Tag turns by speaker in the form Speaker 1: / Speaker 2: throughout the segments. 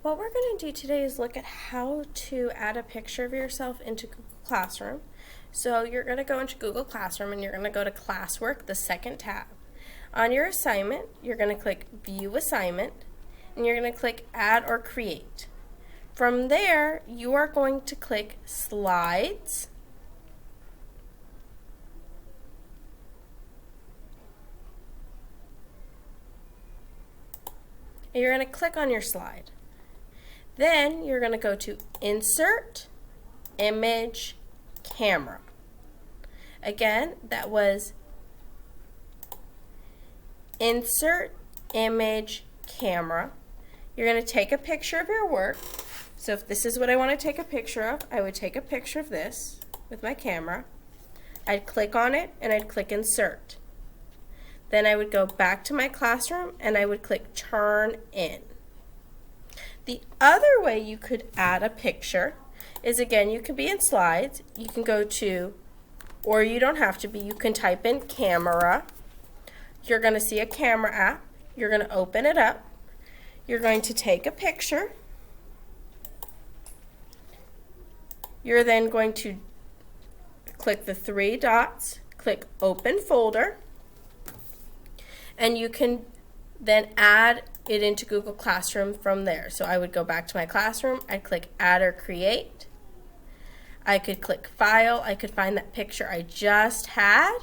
Speaker 1: What we're going to do today is look at how to add a picture of yourself into Google Classroom. So you're going to go into Google Classroom and you're going to go to Classwork, the second tab. On your assignment, you're going to click View Assignment and you're going to click Add or Create. From there, you are going to click Slides. And you're going to click on your slide. Then you're going to go to Insert, Image, Camera. Again, that was Insert, Image, Camera. You're going to take a picture of your work. So if this is what I want to take a picture of, I would take a picture of this with my camera. I'd click on it and I'd click Insert. Then I would go back to my classroom and I would click Turn In. The other way you could add a picture is, again, you can be in Slides. You can go to, or you don't have to be, you can type in Camera. You're going to see a camera app. You're going to open it up. You're going to take a picture. You're then going to click the three dots, click Open Folder, and you can then add it into Google Classroom from there. So I would go back to my classroom, I'd click Add or Create. I could click File, I could find that picture I just had,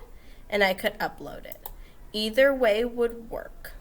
Speaker 1: and I could upload it. Either way would work.